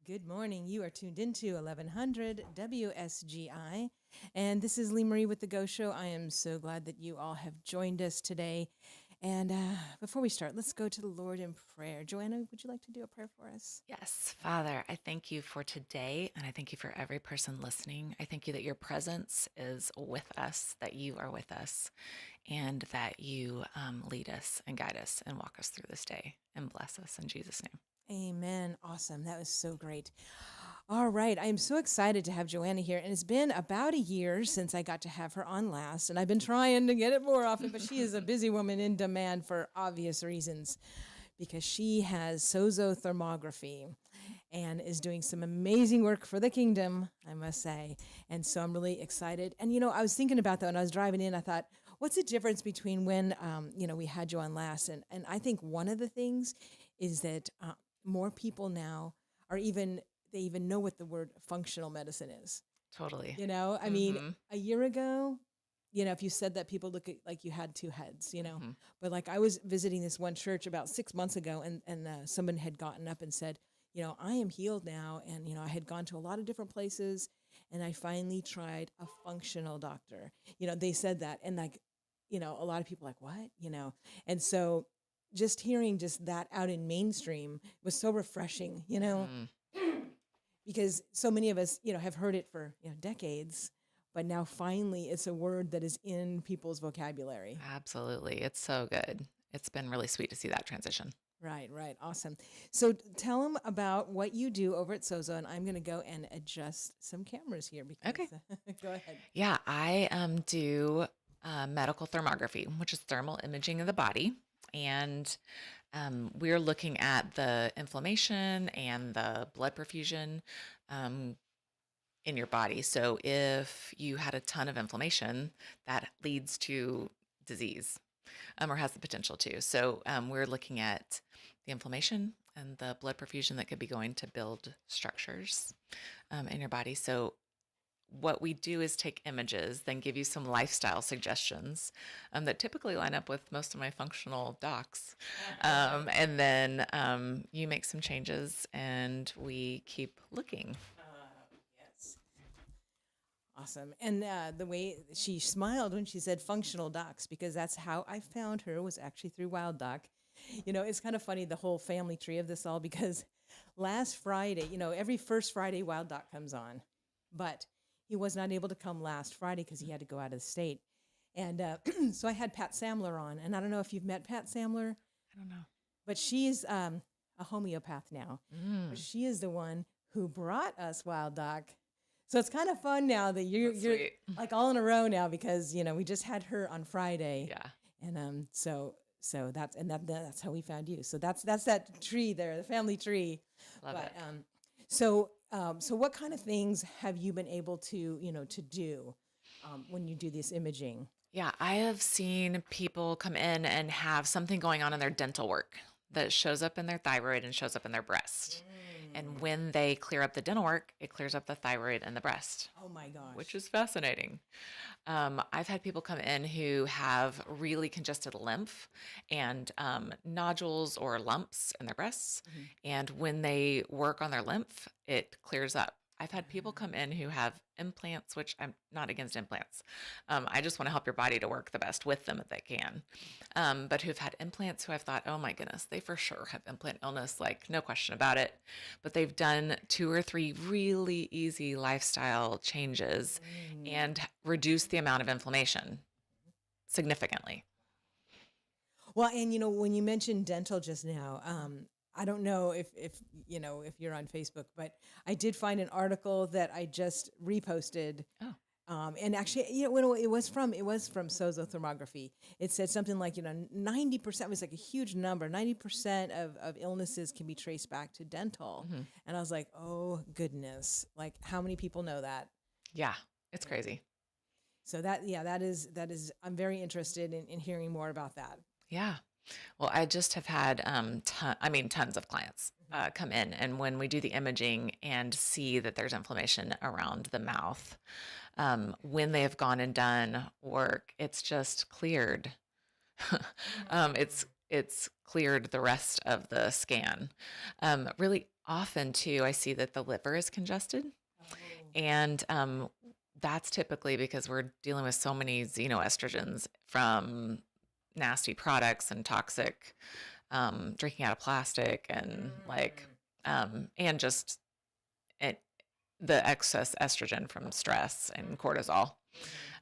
Good morning. You are tuned into 1100 WSGI. And this is Lee Marie with The Go Show. I am so glad that you all have joined us today. And before we start, let's go to the Lord in prayer. Joanna, would you like to do a prayer for us? Yes, Father, I thank you for today, and I thank you for every person listening. I thank you that your presence is with us, that you are with us, and that you lead us and guide us and walk us through this day and bless us in Jesus' name. Amen. Awesome. That was so great. All right. I am so excited to have Joanna here. And it's been about a year since I got to have her on last. And I've been trying to get it more often, but she is a busy woman in demand for obvious reasons because she has sozothermography and is doing some amazing work for the kingdom, I must say. And so I'm really excited. And, I was thinking about that when I was driving in. I thought, what's the difference between when, we had you on last? And I think one of the things is that more people now they even know what the word functional medicine is. Totally. I mean, a year ago, if you said that, people look at like you had two heads, But like I was visiting this one church about 6 months ago, and someone had gotten up and said, I am healed now, and I had gone to a lot of different places, and I finally tried a functional doctor. They said that, and like, a lot of people are like, what, and so just hearing just that out in mainstream was so refreshing, because so many of us, have heard it for decades, but now finally it's a word that is in people's vocabulary. Absolutely. It's so good. It's been really sweet to see that transition. Right. Awesome. So tell them about what you do over at Sozo, and I'm going to go and adjust some cameras here because Okay. Go ahead. Yeah, I do medical thermography, which is thermal imaging of the body. And we're looking at the inflammation and the blood perfusion in your body. So if you had a ton of inflammation, that leads to disease or has the potential to. So we're looking at the inflammation and the blood perfusion that could be going to build structures in your body. So what we do is take images, then give you some lifestyle suggestions that typically line up with most of my functional docs. And then you make some changes and we keep looking. Yes. Awesome. And the way she smiled when she said functional docs, because that's how I found her, was actually through Wild Doc. It's kind of funny, the whole family tree of this all, because last Friday, every first Friday Wild Doc comes on, but he was not able to come last Friday because he had to go out of the state. And so I had Pat Samler on, and I don't know if you've met Pat Samler. I don't know. But she's a homeopath now. But she is the one who brought us Wild Doc. So it's kind of fun now that you're like all in a row now, because we just had her on Friday. Yeah. And so that's how we found you. So that's that tree there, the family tree. Love it. So what kind of things have you been able to to do when you do this imaging? Yeah, I have seen people come in and have something going on in their dental work that shows up in their thyroid and shows up in their breast. And when they clear up the dental work, it clears up the thyroid and the breast. Oh my gosh. Which is fascinating. I've had people come in who have really congested lymph and nodules or lumps in their breasts. And when they work on their lymph, it clears up. I've had people come in who have implants, which I'm not against implants. I just want to help your body to work the best with them if they can. But who've had implants who I've thought, oh my goodness, they for sure have implant illness, like no question about it. But they've done 2 or 3 really easy lifestyle changes and reduced the amount of inflammation significantly. Well, and when you mentioned dental just now, I don't know if you're on Facebook, but I did find an article that I just reposted. Oh. And actually, it was from sozothermography. It said something like 90% was like a huge number. 90% of illnesses can be traced back to dental, and I was like, oh goodness, like how many people know that? Yeah, it's crazy. So that is. I'm very interested in hearing more about that. Yeah. Well, I just have had tons of clients come in, and when we do the imaging and see that there's inflammation around the mouth, when they have gone and done work, it's just cleared. It's cleared the rest of the scan. Really, often too, I see that the liver is congested. Oh. And that's typically because we're dealing with so many xenoestrogens from nasty products and toxic drinking out of plastic and like, Mm. and just it, the excess estrogen from stress and cortisol.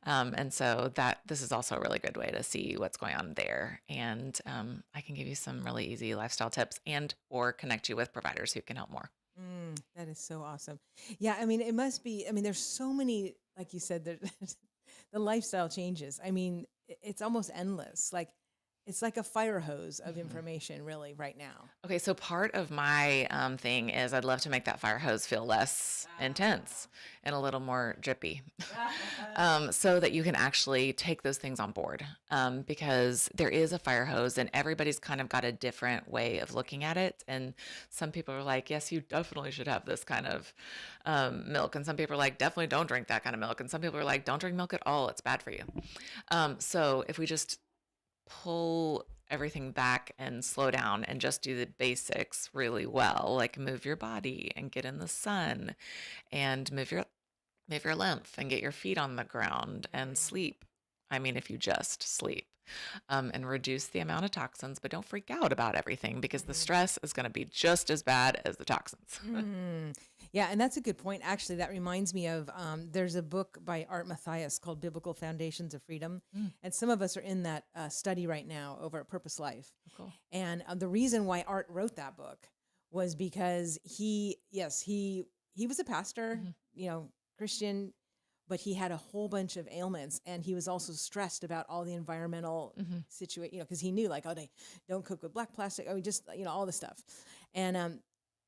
Mhm. And so that this is also a really good way to see what's going on there. And I can give you some really easy lifestyle tips and or connect you with providers who can help more. That is so awesome. Yeah, I mean, it must be. I mean, there's so many, like you said, the lifestyle changes. I mean, it's almost endless. Like, it's like a fire hose of Mhm. information, really, right now. Okay, so part of my thing is I'd love to make that fire hose feel less intense and a little more drippy, so that you can actually take those things on board. Because there is a fire hose, and everybody's kind of got a different way of looking at it. And some people are like, "Yes, you definitely should have this kind of milk," and some people are like, "Definitely don't drink that kind of milk," and some people are like, "Don't drink milk at all; it's bad for you." So if we just pull everything back and slow down and just do the basics really well, like move your body and get in the sun and move your lymph and get your feet on the ground and sleep. I mean, if you just sleep, and reduce the amount of toxins, but don't freak out about everything because the Mhm. stress is going to be just as bad as the toxins. Mm. Yeah, and that's a good point. Actually, that reminds me of there's a book by Art Mathias called Biblical Foundations of Freedom. Mm, And some of us are in that study right now over at Purpose Life. cool. And the reason why Art wrote that book was because he was a pastor, Hmm. Christian, but he had a whole bunch of ailments, and he was also stressed about all the environmental Hmm. situation, because he knew, like, oh, they don't cook with black plastic, oh, just all this stuff. And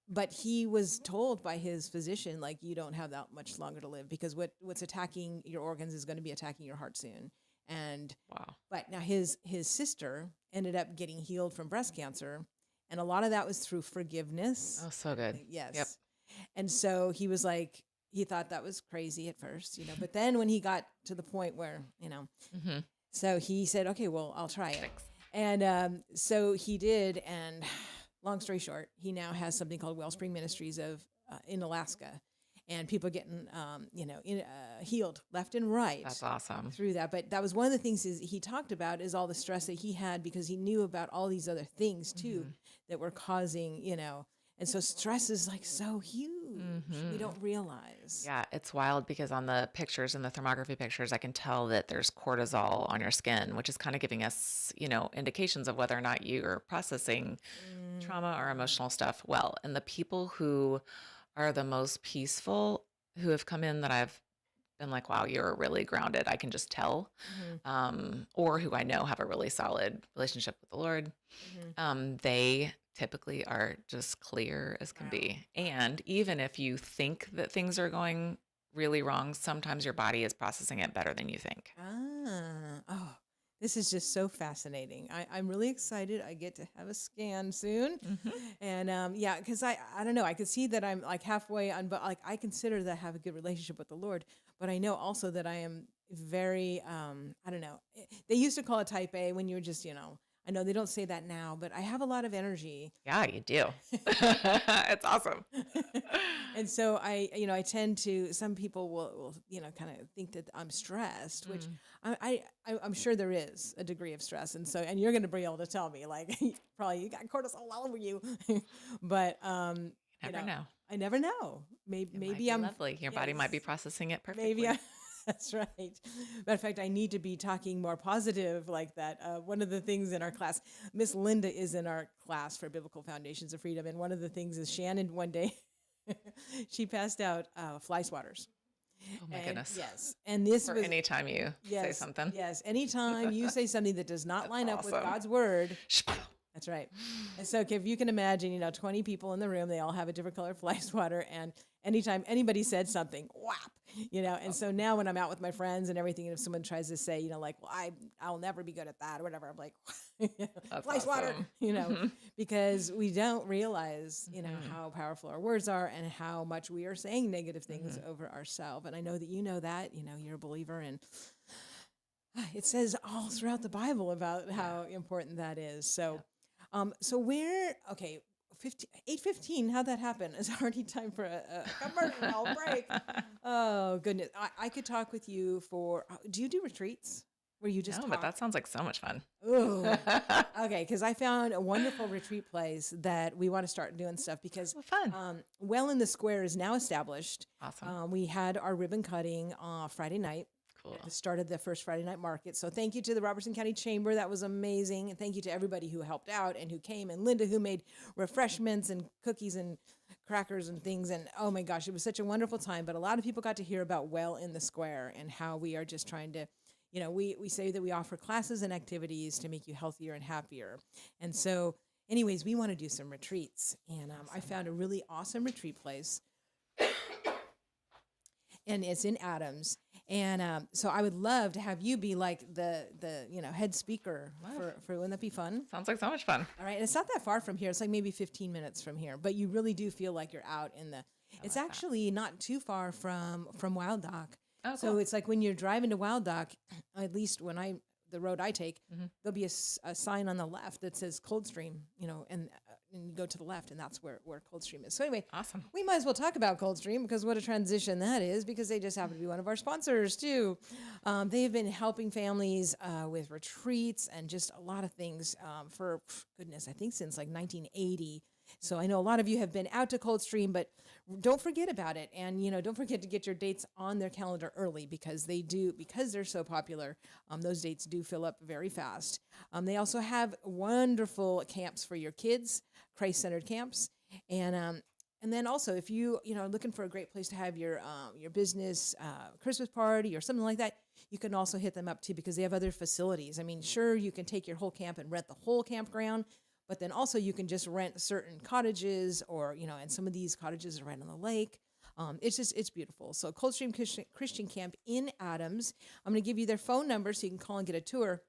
but he was told by his physician, like, you don't have that much longer to live, because what's attacking your organs is going to be attacking your heart soon. And Wow. but now his sister ended up getting healed from breast cancer, and a lot of that was through forgiveness. Oh, so good. Yep. Yes. And so he was like, he thought that was crazy at first, but then when he got to the point where, Hmm. so he said, okay, well, I'll try it. Thanks. And so he did. And long story short, he now has something called Wellspring Ministries in Alaska. And people are getting, healed left and right That's awesome. through that. But that was one of the things he talked about, is all the stress that he had, because he knew about all these other things too Hmm. that were causing, and so stress is like so huge. We Hmm. don't realize. Yeah, it's wild because on the pictures and the thermography pictures, I can tell that there's cortisol on your skin, which is kind of giving us, indications of whether or not you're processing trauma or Mm. emotional stuff well. And the people who are the most peaceful, who have come in that I've been like, wow, you're really grounded, I can just tell, Mhm. or who I know have a really solid relationship with the Lord, Mhm. they typically are just clear as can Wow. be. And even if you think that things are going really wrong, sometimes your body is processing it better than you think. Oh, this is just so fascinating. I'm really excited. I get to have a scan soon. Hmm. And yeah, because I don't know, I could see that I'm like halfway on, but like I consider that I have a good relationship with the Lord. But I know also that I am very, I don't know, they used to call it type A when you were just, I know they don't say that now, but I have a lot of energy. Yeah, you do. It's awesome. And so I tend to, some people will kind of think that I'm stressed, which Mm. I'm sure there is a degree of stress. And so, and you're going to be able to tell me, like, probably you got cortisol all over you. But, Never know. I never know. It might Maybe be I'm, lovely. Your body might be yes, processing it maybe perfectly. I, that's right. Matter of fact, I need to be talking more positive like that. One of the things in our class, Miss Linda is in our class for Biblical Foundations of Freedom. And one of the things is Shannon one day, she passed out fly swatters. Oh my And goodness. yes, and this Or was, anytime you say yes, something. yes. Anytime you say something that does not That's line up with awesome. God's word, that's right. And so, okay, if you can imagine, 20 people in the room, they all have a different color fly swatter, and anytime anybody said something, whap, And so now when I'm out with my friends and everything, and if someone tries to say, like, well, I'll never be good at that or whatever, I'm like, That's fly swatter, awesome. because we don't realize, Mhm. how powerful our words are and how much we are saying negative things Mhm. over ourselves. And I know that you know that, you're a believer, and it says all throughout the Bible about Yeah. how important that is. So, Yep. so where, okay, 8:15. How'd that happen? It's already time for a commercial break. Oh, goodness. I could talk with you for, do you do retreats where you just No, but talk? that sounds like so much fun. Oh, okay. Because I found a wonderful retreat place that we want to start doing stuff because Well, fun. Well in the Square is now established. Awesome. We had our ribbon cutting Friday night. Cool. It started the first Friday night market. So thank you to the Robertson County Chamber. That was amazing. And thank you to everybody who helped out and who came. And Linda, who made refreshments and cookies and crackers and things. And oh my gosh, it was such a wonderful time. But a lot of people got to hear about Well in the Square and how we are just trying to, we say that we offer classes and activities to make you healthier and happier. And so, anyways, we want to do some retreats. And I found a really awesome retreat place. And it's in Adams. And so I would love to have you be like the head speaker for wouldn't that be fun? Sounds like so much fun. All right. And it's not that far from here. It's like maybe 15 minutes from here, but you really do feel like you're out in the, it's like that. actually not too far from Wild Dock. Oh, So cool. it's like when you're driving to Wild Dock, at least when the road I take, there'll be a sign on the left that says Coldstream, and you go to the left, and that's where Coldstream is. So anyway, Awesome. we might as well talk about Coldstream because what a transition that is, because they just happen to be one of our sponsors too. They've been helping families with retreats and just a lot of things for goodness, I think since like 1980. So I know a lot of you have been out to Coldstream, but don't forget about it. And, don't forget to get your dates on their calendar early because they're so popular. Those dates do fill up very fast. They also have wonderful camps for your kids, Christ-centered camps. And then also if you are looking for a great place to have your business Christmas party or something like that, you can also hit them up too because they have other facilities. I mean, sure, you can take your whole camp and rent the whole campground, but then also you can just rent certain cottages or, and some of these cottages are right on the lake. It's beautiful. So Coldstream Christian Camp in Adams. I'm going to give you their phone number so you can call and get a tour.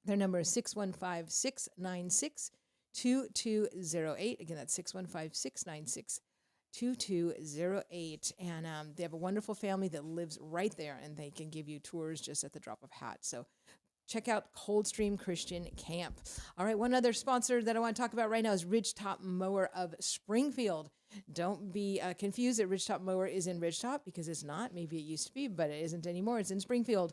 Their number is 615-696-2208. Again, that's 615-696-2208. And they have a wonderful family that lives right there, and they can give you tours just at the drop of a hat. So check out Coldstream Christian Camp. All right, one other sponsor that I want to talk about right now is Ridgetop Mower of Springfield. Don't be confused that Ridgetop Mower is in Ridgetop because it's not. Maybe it used to be, but it isn't anymore. It's in Springfield.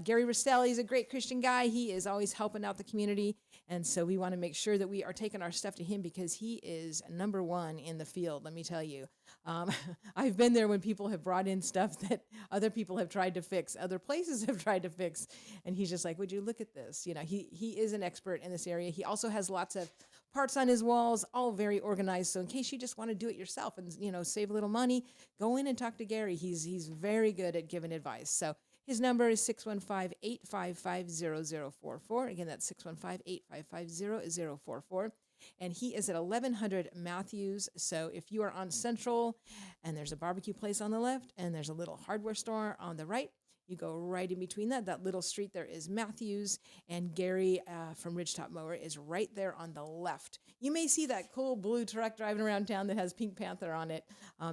Gary Rastelli is a great Christian guy. He is always helping out the community. And so we want to make sure that we are taking our stuff to him because he is number one in the field, let me tell you. I've been there when people have brought in stuff that other people have tried to fix, other places have tried to fix. And he's just like, would you look at this? He is an expert in this area. He also has lots of parts on his walls, all very organized. So in case you just want to do it yourself and, save a little money, go in and talk to Gary. He's very good at giving advice. So his number is 615-855-0044. Again, that's 615-855-0044. And he is at 1100 Matthews. So if you are on Central and there's a barbecue place on the left and there's a little hardware store on the right, you go right in between that little street there is Matthews, and Gary from Ridgetop Mower is right there on the left. You may see that cool blue truck driving around town that has Pink Panther on it.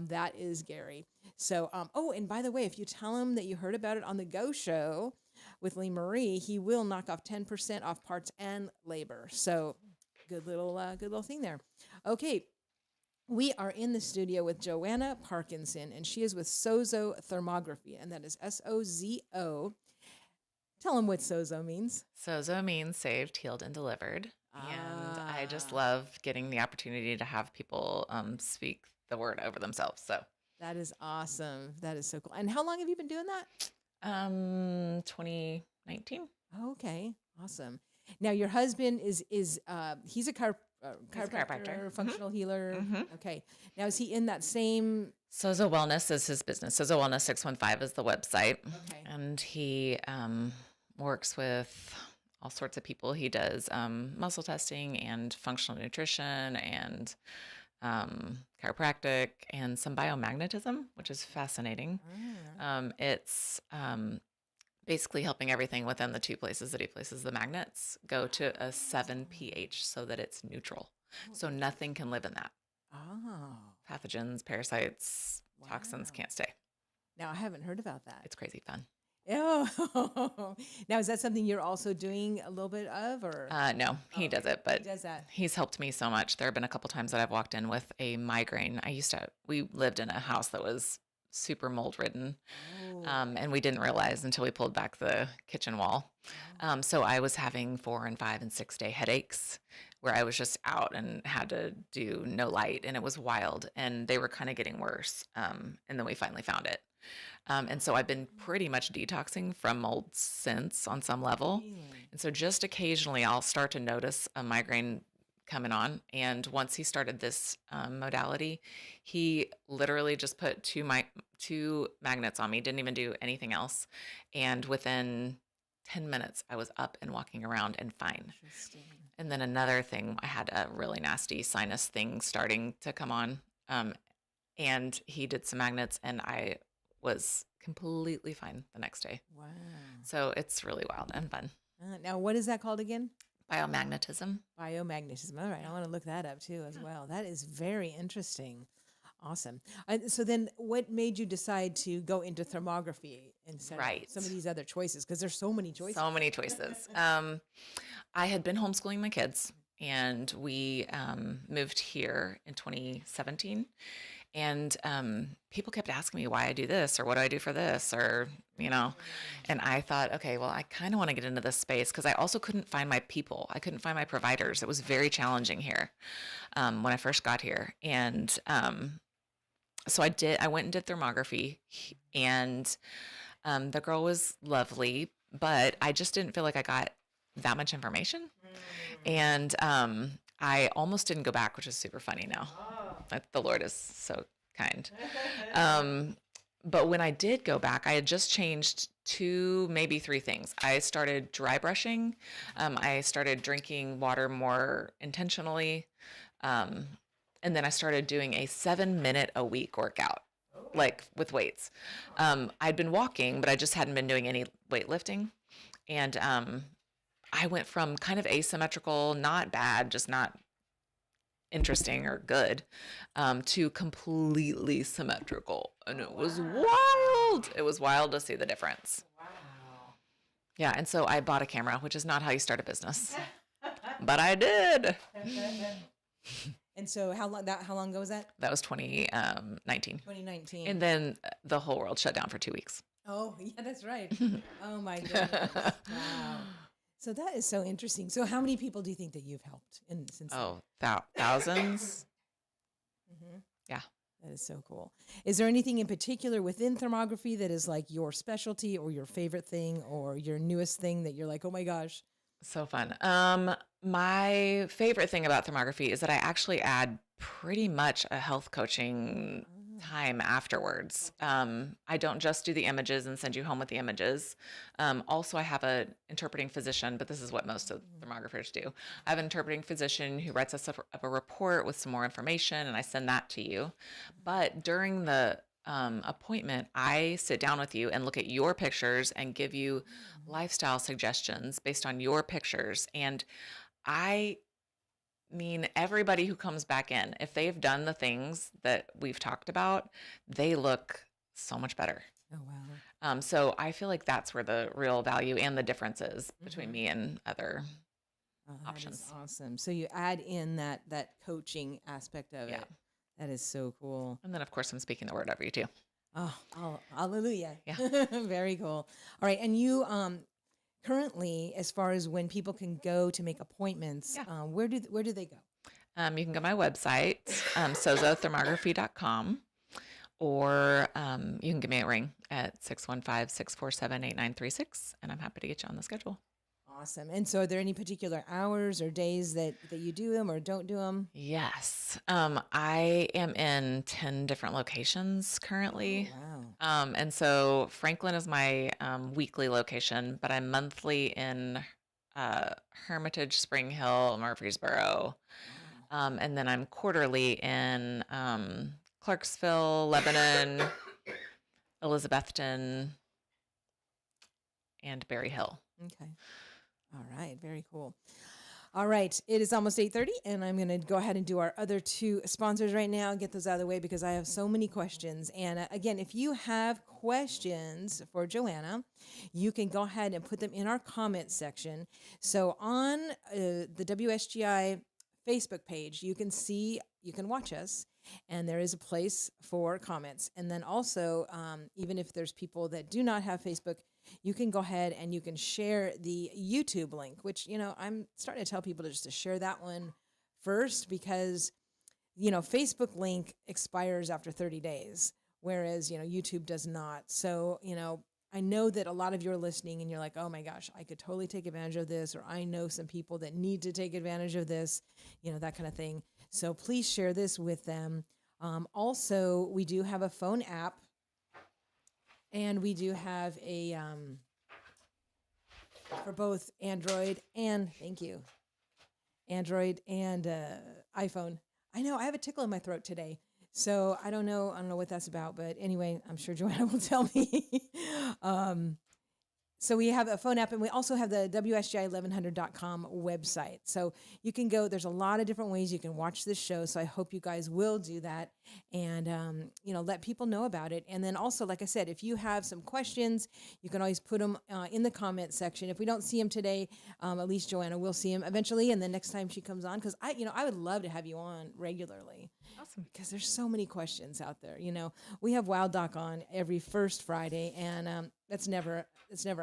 That is Gary. So, and by the way, if you tell him that you heard about it on the Go Show with Lee Marie, he will knock off 10% off parts and labor. So good little thing there. Okay. We are in the studio with Joanna Parkinson, and she is with Sozo Thermography, and that is SOZO. Tell them what Sozo means. Sozo means saved, healed, and delivered. And I just love getting the opportunity to have people speak the word over themselves. So that is awesome. That is so cool. And how long have you been doing that? 2019. Okay, awesome. Now your husband is he's a chiropractor, functional healer. Mm-hmm. Okay. Now is he in that same? Sozo Wellness is his business. Sozo Wellness 615 is the website. Okay. And he works with all sorts of people. He does muscle testing and functional nutrition and chiropractic and some biomagnetism, which is fascinating. It's basically helping everything within the two places that he places the magnets go to a 7 pH so that it's neutral. So nothing can live in that. Oh. Pathogens, parasites, toxins can't stay. Now, I haven't heard about that. It's crazy fun. Oh, now is that something you're also doing a little bit of, or? No, Oh, he does okay, it, he but does that. he's helped me so much. There have been a couple times that I've walked in with a migraine. We lived in a house that was super mold ridden. Oh, And we didn't realize until we pulled back the kitchen wall. oh, So I was having 4 and 5 and 6 day headaches where I was just out and had to do no light, and it was wild. And they were kind of getting worse. And then we finally found it. And so I've been pretty much detoxing from mold since on some level. really? And so just occasionally I'll start to notice a migraine coming on. And once he started this modality, he literally just put two magnets on me, didn't even do anything else. And within 10 minutes, I was up and walking around and fine. Interesting. And then another thing, I had a really nasty sinus thing starting to come on. And he did some magnets, and I was completely fine the next day. Wow. So it's really wild and fun. Now, what is that called again? Biomagnetism. Biomagnetism. All right, I want to look that up too as well. That is very interesting. Awesome. So then, what made you decide to go into thermography instead Right. of some of these other choices? Because there's so many choices. So many choices. I had been homeschooling my kids, and we moved here in 2017. And people kept asking me why I do this or what do I do for this or, and I thought, okay, well, I kind of want to get into this space because I also couldn't find my people. I couldn't find my providers. It was very challenging here when I first got here. And so I went and did thermography, and the girl was lovely, but I just didn't feel like I got that much information. And I almost didn't go back, which is super funny now. The Lord is so kind. But when I did go back, I had just changed 2, maybe 3 things. I started dry brushing. I started drinking water more intentionally. And then I started doing a 7-minute a week workout, like with weights. I'd been walking, but I just hadn't been doing any weightlifting. And I went from kind of asymmetrical, not bad, just not interesting or good, to completely symmetrical. And it was wild. It was wild to see the difference. Wow. Yeah. And so I bought a camera, which is not how you start a business, but I did. And so how long ago was that? That was 2019. 2019. And then the whole world shut down for 2 weeks. Oh, yeah, that's right. Oh my goodness. Wow. So that is so interesting. So how many people do you think that you've helped since? Oh, thousands. Mm-hmm. Yeah. That is so cool. Is there anything in particular within thermography that is like your specialty or your favorite thing or your newest thing that you're like, oh my gosh? So fun. My favorite thing about thermography is that I actually add pretty much a health coaching time afterwards. I don't just do the images and send you home with the images. Also, I have an interpreting physician, but this is what most of thermographers do. I have an interpreting physician who writes us up a report with some more information, and I send that to you. But during the appointment, I sit down with you and look at your pictures and give you lifestyle suggestions based on your pictures. And I mean, everybody who comes back in, if they've done the things that we've talked about, they look so much better. Oh, wow. So I feel like that's where the real value and the difference is between me and other options. That is awesome. So you add in that coaching aspect of Yeah. it. That is so cool. And then, of course, I'm speaking the word over you too. Oh, hallelujah. Yeah. Very cool. All right. And you, currently, as far as when people can go to make appointments, Yeah. Where do they go? You can go to my website, sozothermography.com, or you can give me a ring at 615-647-8936, and I'm happy to get you on the schedule. Awesome. And so are there any particular hours or days that you do them or don't do them? Yes. I am in 10 different locations currently. Oh, wow. And so Franklin is my weekly location, but I'm monthly in Hermitage, Spring Hill, Murfreesboro. And then I'm quarterly in Clarksville, Lebanon, Elizabethton, and Berry Hill. Okay. All right. Very cool. All right, it is almost 8:30, and I'm going to go ahead and do our other two sponsors right now and get those out of the way because I have so many questions. And again, if you have questions for Joanna, you can go ahead and put them in our comment section. So on the WSGI Facebook page, you can watch us, and there is a place for comments. And then also, even if there's people that do not have Facebook, you can go ahead and you can share the YouTube link, which, I'm starting to tell people to just to share that one first because, Facebook link expires after 30 days, whereas, YouTube does not. So, I know that a lot of you are listening and you're like, oh my gosh, I could totally take advantage of this, or I know some people that need to take advantage of this, that kind of thing. So please share this with them. Also, we do have a phone app, and we do have a for both Android and Android and iPhone. I know I have a tickle in my throat today, so I don't know what that's about. But anyway, I'm sure Joanna will tell me. So we have a phone app, and we also have the WSGI1100.com website. So you can go, there's a lot of different ways you can watch this show. So I hope you guys will do that and, let people know about it. And then also, like I said, if you have some questions, you can always put them in the comment section. If we don't see them today, at least Joanna will see them eventually. And then next time she comes on, because I would love to have you on regularly. Awesome. Because there's so many questions out there. We have Wild Doc on every first Friday, and it's never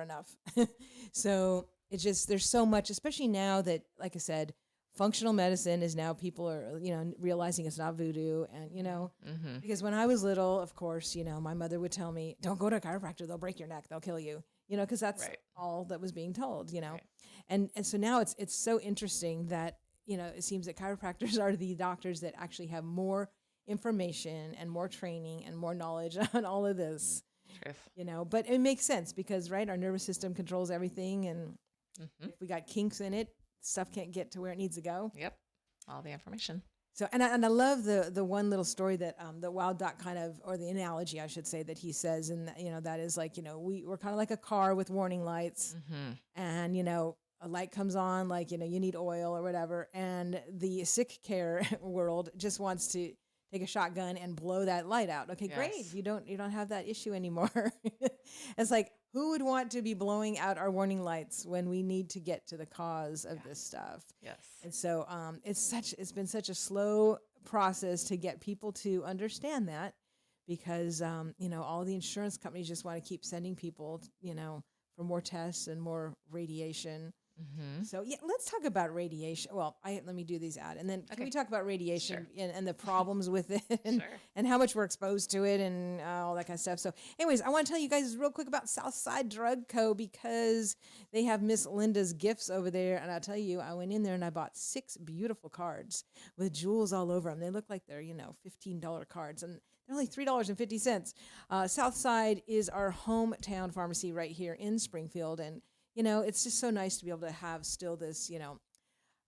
enough. So it's just, there's so much, especially now that, like I said, functional medicine is now, people are, realizing it's not voodoo. And, because when I was little, of course, my mother would tell me, don't go to a chiropractor. They'll break your neck. They'll kill you, because that's Right. all that was being told, Right. and so now it's so interesting that, it seems that chiropractors are the doctors that actually have more information and more training and more knowledge on all of this. Truth. But it makes sense because, right, our nervous system controls everything, and Mm-hmm. if we got kinks in it, stuff can't get to where it needs to go. Yep. All the information. So, and I love the one little story that the Wild Doc kind of, or the analogy, I should say, that he says, and that is like, we're kind of like a car with warning lights, Mm-hmm. and a light comes on, like, you need oil or whatever, and the sick care world just wants to take a shotgun and blow that light out. Okay, great. Yes. You don't have that issue anymore. It's like, who would want to be blowing out our warning lights when we need to get to the cause of this stuff? Yes. And so it's been such a slow process to get people to understand that, because all the insurance companies just want to keep sending people, for more tests and more radiation. Mm-hmm. So yeah, let's talk about radiation. Well, let me do these and then can Okay. we talk about radiation Sure. and the problems with it, and, Sure. and how much we're exposed to it and all that kind of stuff. So anyways, I want to tell you guys real quick about Southside Drug Co. because they have Miss Linda's gifts over there. And I'll tell you, I went in there and I bought 6 beautiful cards with jewels all over them. They look like they're, $15 cards, and they're only $3.50. Southside is our hometown pharmacy right here in Springfield. And it's just so nice to be able to have still this,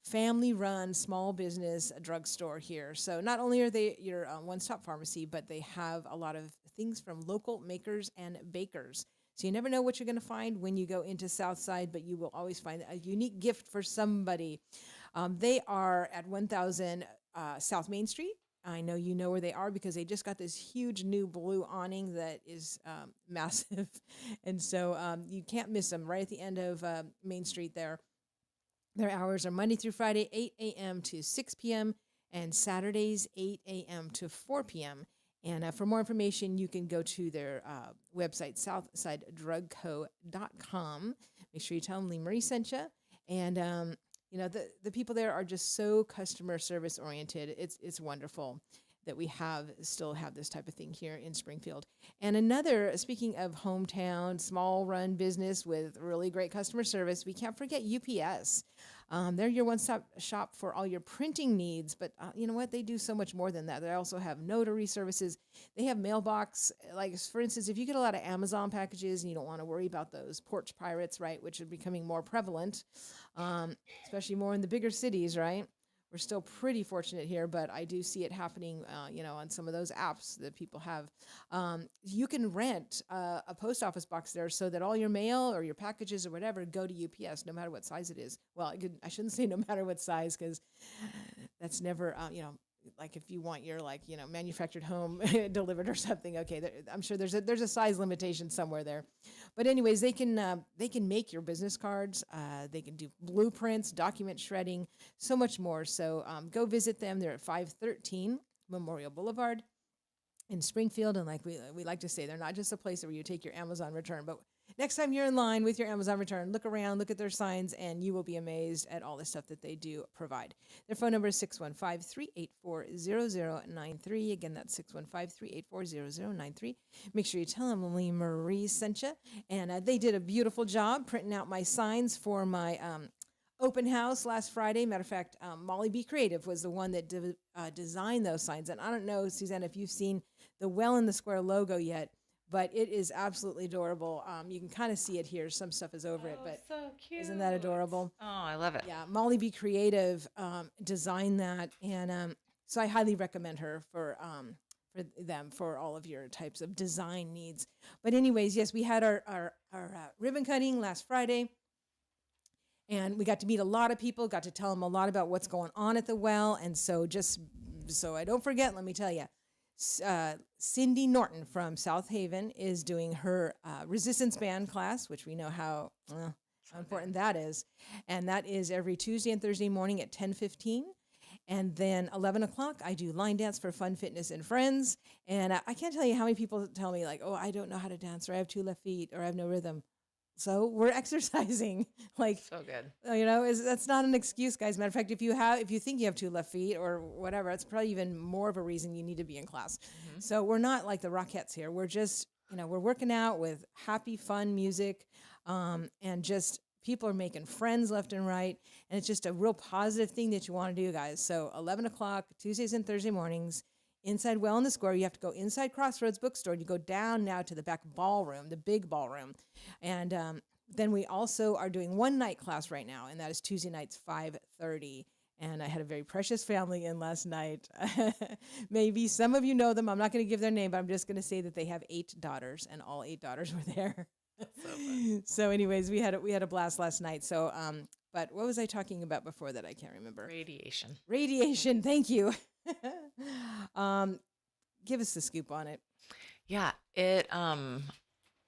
family-run small business drugstore here. So not only are they your one-stop pharmacy, but they have a lot of things from local makers and bakers. So you never know what you're going to find when you go into Southside, but you will always find a unique gift for somebody. They are at 1000 South Main Street. I know you know where they are because they just got this huge new blue awning that is massive. And so you can't miss them right at the end of Main Street there. Their hours are Monday through Friday, 8 a.m. to 6 p.m., and Saturdays, 8 a.m. to 4 p.m. And for more information, you can go to their website, southsidedrugco.com. Make sure you tell them Lee Marie sent you. And the people there are just so customer service oriented. It's wonderful that we still have this type of thing here in Springfield. And another, speaking of hometown, small run business with really great customer service, we can't forget UPS. They're your one-stop shop for all your printing needs, but you know what? They do so much more than that. They also have notary services. They have mailbox, like for instance, if you get a lot of Amazon packages and you don't want to worry about those porch pirates, right, which are becoming more prevalent, especially more in the bigger cities, right? we're still pretty fortunate here, but I do see it happening, on some of those apps that people have. You can rent a post office box there so that all your mail or your packages or whatever go to UPS, no matter what size it is. Well, I shouldn't say no matter what size because that's never, like if you want your manufactured home delivered or something. Okay, I'm sure there's a size limitation somewhere there, but anyways, they can make your business cards. They can do blueprints, document shredding, so much more. So go visit them. They're at 513 Memorial Boulevard in Springfield. And like we like to say, they're not just a place where you take your Amazon return, but next time you're in line with your Amazon return, look around, look at their signs, and you will be amazed at all the stuff that they do provide. Their phone number is 615-384-0093. Again, that's 615-384-0093. Make sure you tell them Lee Marie sent you. And they did a beautiful job printing out my signs for my open house last Friday. Matter of fact, Molly B. Creative was the one that designed those signs. And I don't know, Suzanne, if you've seen the Well in the Square logo yet, but it is absolutely adorable. You can kind of see it here. Some stuff is over it, but so cute. Isn't that adorable? Oh, I love it. Yeah, Molly B. Creative designed that, and so I highly recommend her for all of your types of design needs. But anyways, yes, we had our ribbon cutting last Friday. And we got to meet a lot of people, got to tell them a lot about what's going on at the well. And so just so I don't forget, let me tell you, Cindy Norton from South Haven is doing her resistance band class, which we know how important that is. And that is every Tuesday and Thursday morning at 10:15. And then 11 o'clock, I do line dance for Fun Fitness and Friends. And I can't tell you how many people tell me like, oh, I don't know how to dance, or I have two left feet, or I have no rhythm. So we're exercising, like, So good. that's not an excuse, guys. Matter of fact, if you think you have two left feet or whatever, it's probably even more of a reason you need to be in class. Mm-hmm. So we're not like the Rockettes here. We're just, we're working out with happy, fun music, and just people are making friends left and right. And it's just a real positive thing that you want to do, guys. So 11 o'clock, Tuesdays and Thursday mornings, inside Well in the Square. You have to go inside Crossroads Bookstore. You go down now to the back ballroom, the big ballroom. And then we also are doing one night class right now, and that is Tuesday nights, 5:30. And I had a very precious family in last night. Maybe some of you know them. I'm not going to give their name, but I'm just going to say that they have 8 daughters, and all 8 daughters were there. That's so fun. So anyways, we had a blast last night. So, but what was I talking about before that? I can't remember. Radiation. Thank you. Give us the scoop on it. Yeah, it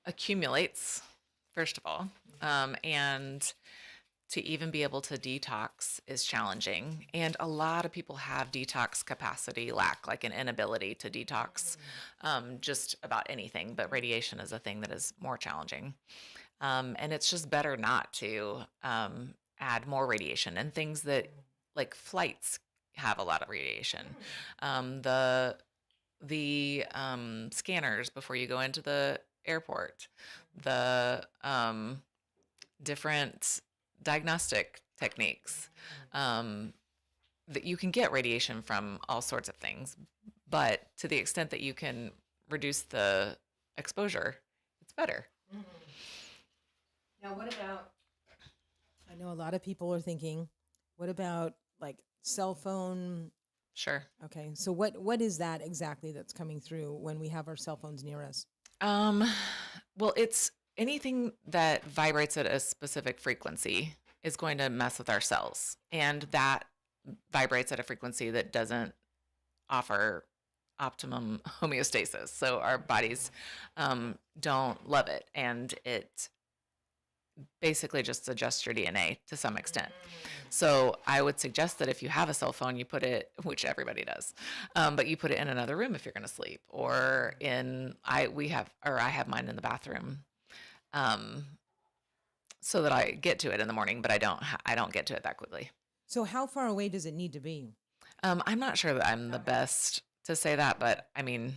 accumulates, first of all, and to even be able to detox is challenging. And a lot of people have detox capacity lack, like an inability to detox just about anything, but radiation is a thing that is more challenging. And it's just better not to add more radiation, and things that like flights have a lot of radiation. The scanners before you go into the airport, the different diagnostic techniques, that you can get radiation from all sorts of things, but to the extent that you can reduce the exposure, it's better. Mm-hmm. Now, what about, I know a lot of people are thinking, what about like cell phone? Sure. Okay. So what is that exactly that's coming through when we have our cell phones near us? Well, it's anything that vibrates at a specific frequency is going to mess with our cells, and that vibrates at a frequency that doesn't offer optimum homeostasis. So our bodies don't love it, and it basically just adjusts your DNA to some extent. So I would suggest that if you have a cell phone, you put it, which everybody does, but you put it in another room if you're going to sleep, or I have mine in the bathroom, so that I get to it in the morning, but I don't get to it that quickly. So how far away does it need to be? I'm not sure that I'm the best to say that, but I mean,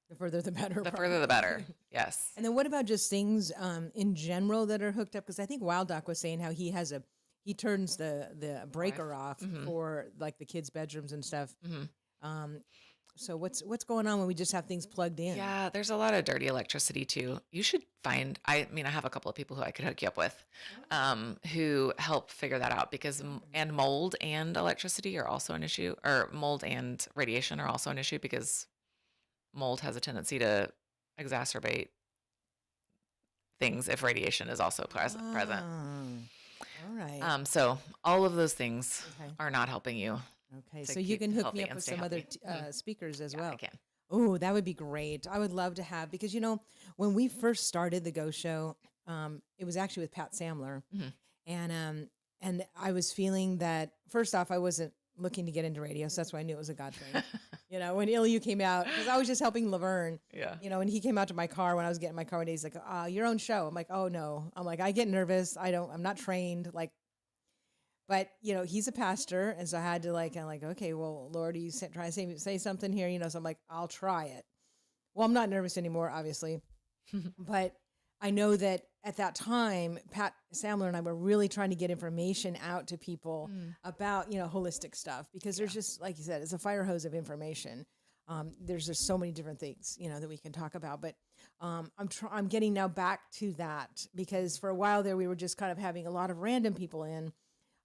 the further the better. The further the better. Yes. And then what about just things in general that are hooked up? Because I think Wild Doc was saying how he turns the breaker off Mm-hmm. for like the kids' bedrooms and stuff. Mm-hmm. So what's going on when we just have things plugged in? Yeah, there's a lot of dirty electricity too. You should find, I mean, I have a couple of people who I could hook you up with, who help figure that out because, and mold and electricity are also an issue, or mold and radiation are also an issue because mold has a tendency to exacerbate things if radiation is also present. All right. So all of those things Okay. are not helping you Okay. to So you keep can hook healthy me up and with stay some other healthy. speakers as Yeah, well. I can. Oh, that would be great. I would love to have because when we first started the Go Show, it was actually with Pat Samler, Mhm. and I was feeling that first off, I wasn't looking to get into radio, so that's why I knew it was a God thing. When Ilyu came out, because I was just helping Laverne. Yeah. And he came out to my car when I was getting my car, and he's like, "Your own show." I'm like, "Oh no." I'm like, I get nervous. I'm not trained. Like, but he's a pastor, and so I had to okay, well, Lord, are you trying to say something here? So I'm like, I'll try it. Well, I'm not nervous anymore, obviously, but I know that at that time, Pat Samler and I were really trying to get information out to people about holistic stuff because there's just like you said, it's a fire hose of information. There's just so many different things that we can talk about, but I'm getting now back to that because for a while there we were just kind of having a lot of random people in.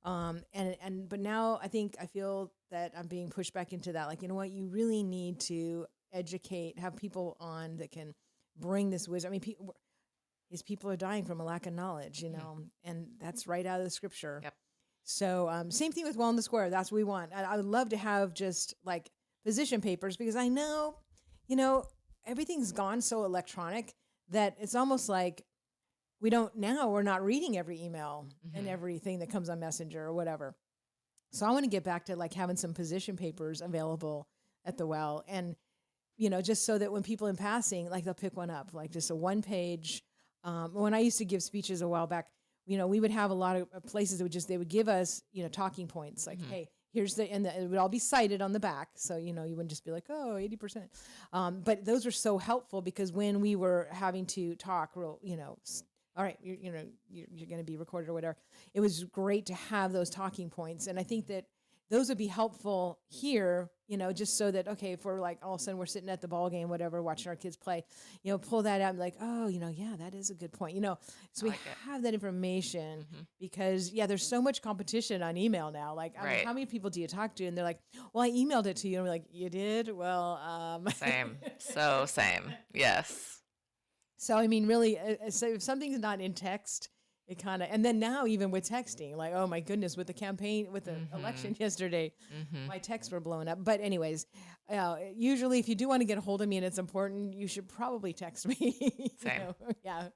But now I feel that I'm being pushed back into that. Like, you know what? You really need to educate, have people on that can bring this wisdom. I mean, people are dying from a lack of knowledge, and that's right out of the scripture. Yep. So, same thing with Wellness Square. That's what we want. I would love to have just like position papers because I know, everything's gone so electronic that it's almost like we're not reading every email and everything that comes on Messenger or whatever. So I want to get back to like having some position papers available at the well and, just so that when people in passing, like they'll pick one up, like just a 1-page. When I used to give speeches a while back, we would have a lot of places that they would give us, talking points like, hey, here's and it would all be cited on the back. So, you wouldn't just be like, oh, 80%. But those are so helpful because when we were having to talk all right, you're going to be recorded or whatever. It was great to have those talking points. And I think that those would be helpful here, just so that, okay, if we're like, all of a sudden we're sitting at the ball game, whatever, watching our kids play, pull that out and be like, oh, yeah, that is a good point. So we have that information because, there's so much competition on email now. Like, I mean, how many people do you talk to? And they're like, well, I emailed it to you. And we're like, you did? Well, Same. So same. Yes. So, I mean, really, so if something's not in text, it kind of, and then now even with texting, like, oh my goodness, with the campaign, with the election yesterday, my texts were blowing up. But anyways, usually if you do want to get a hold of me and it's important, you should probably text me. Same. Yeah,